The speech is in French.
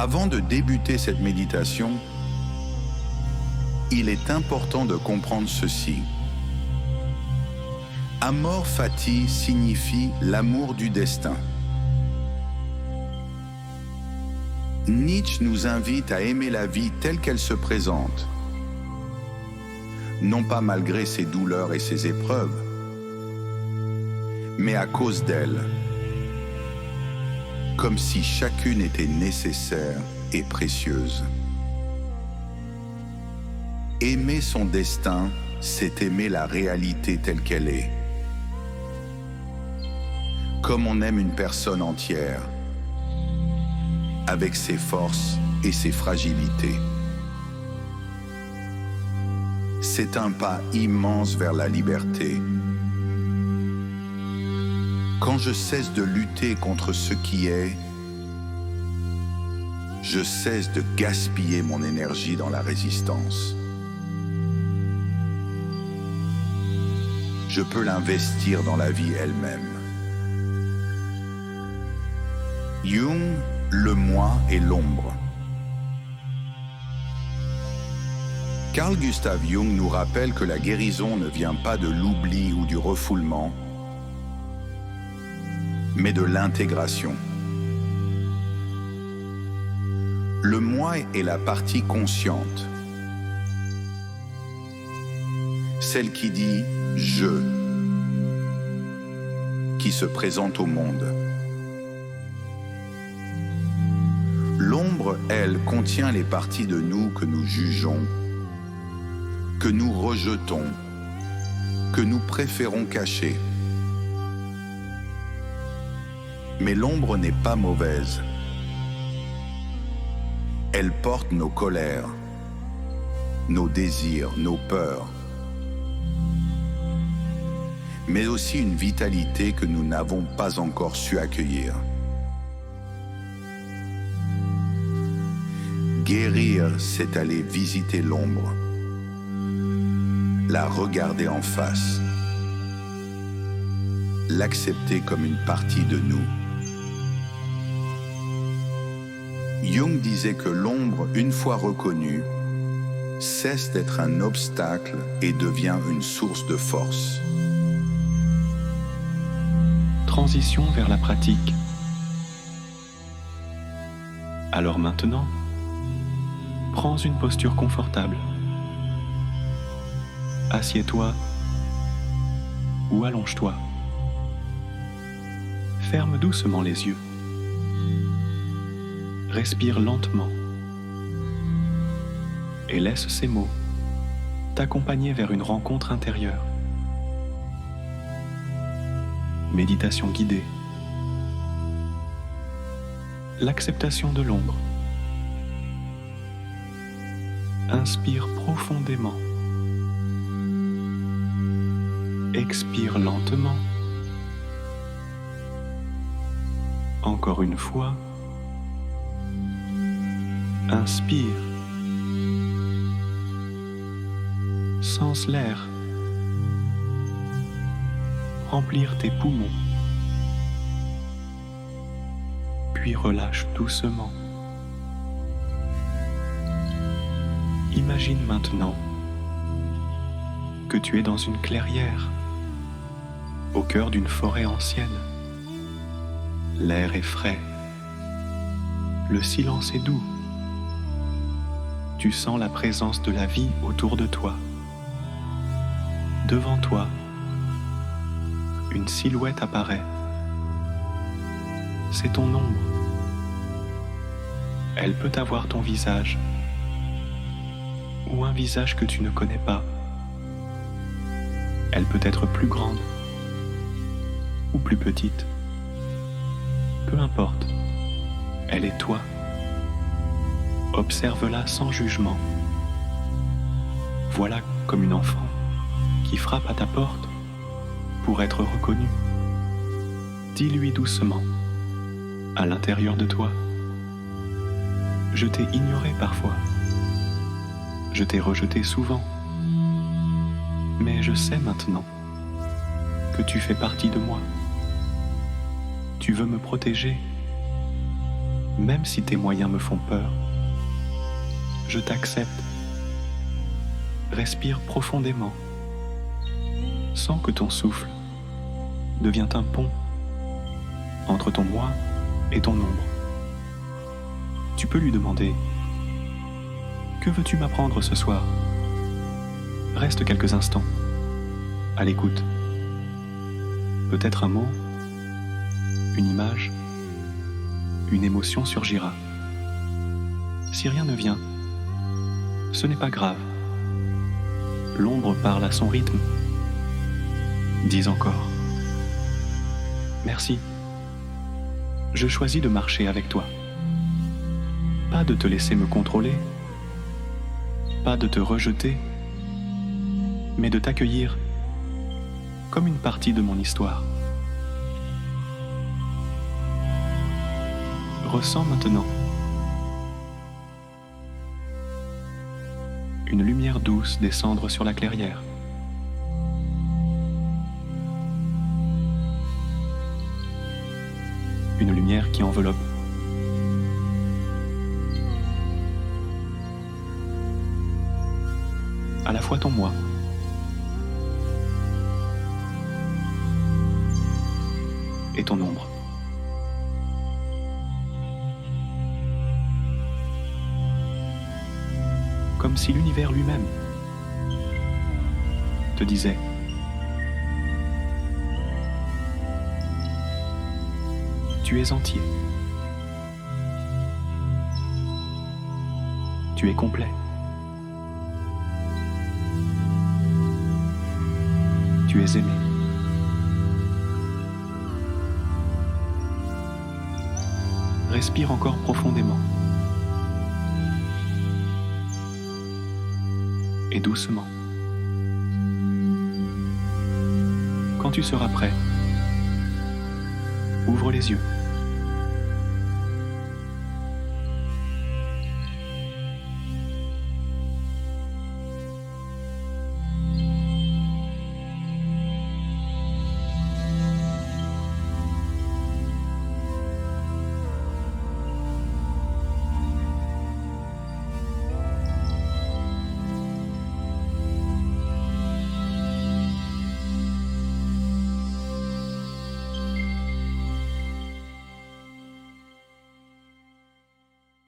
Avant de débuter cette méditation, il est important de comprendre ceci. Amor fati signifie l'amour du destin. Nietzsche nous invite à aimer la vie telle qu'elle se présente, non pas malgré ses douleurs et ses épreuves, mais à cause d'elles, comme si chacune était nécessaire et précieuse. Aimer son destin, c'est aimer la réalité telle qu'elle est. Comme on aime une personne entière, avec ses forces et ses fragilités. C'est un pas immense vers la liberté. Quand je cesse de lutter contre ce qui est, je cesse de gaspiller mon énergie dans la résistance. Je peux l'investir dans la vie elle-même. Jung, le moi et l'ombre. Carl Gustav Jung nous rappelle que la guérison ne vient pas de l'oubli ou du refoulement, mais de l'intégration. Le moi est la partie consciente, celle qui dit « je », qui se présente au monde. L'ombre, elle, contient les parties de nous que nous jugeons, que nous rejetons, que nous préférons cacher. Mais l'ombre n'est pas mauvaise. Elle porte nos colères, nos désirs, nos peurs, mais aussi une vitalité que nous n'avons pas encore su accueillir. Guérir, c'est aller visiter l'ombre, la regarder en face, l'accepter comme une partie de nous. Jung disait que l'ombre, une fois reconnue, cesse d'être un obstacle et devient une source de force. Transition vers la pratique. Alors maintenant, prends une posture confortable. Assieds-toi ou allonge-toi. Ferme doucement les yeux. Respire lentement et laisse ces mots t'accompagner vers une rencontre intérieure. Méditation guidée. L'acceptation de l'ombre. Inspire profondément. Expire lentement. Encore une fois. Inspire. Sens l'air remplir tes poumons. Puis relâche doucement. Imagine maintenant que tu es dans une clairière, au cœur d'une forêt ancienne. L'air est frais, le silence est doux. Tu sens la présence de la vie autour de toi. Devant toi, une silhouette apparaît. C'est ton ombre. Elle peut avoir ton visage ou un visage que tu ne connais pas. Elle peut être plus grande ou plus petite. Peu importe, elle est toi. Observe-la sans jugement. Voilà comme une enfant qui frappe à ta porte pour être reconnue. Dis-lui doucement, à l'intérieur de toi, je t'ai ignoré parfois. Je t'ai rejeté souvent. Mais je sais maintenant que tu fais partie de moi. Tu veux me protéger. Même si tes moyens me font peur, je t'accepte. Respire profondément, sans que ton souffle devienne un pont entre ton moi et ton ombre. Tu peux lui demander « Que veux-tu m'apprendre ce soir ?» Reste quelques instants, à l'écoute. Peut-être un mot, une image, une émotion surgira. Si rien ne vient, ce n'est pas grave. L'ombre parle à son rythme. Dis encore « Merci. Je choisis de marcher avec toi. » Pas de te laisser me contrôler, pas de te rejeter, mais de t'accueillir comme une partie de mon histoire. Ressens maintenant une lumière douce descendre sur la clairière. Une lumière qui enveloppe. À la fois ton moi et ton ombre. Comme si l'univers lui-même te disait « Tu es entier. Tu es complet. Tu es aimé. » Respire encore profondément. Et doucement. Quand tu seras prêt, ouvre les yeux.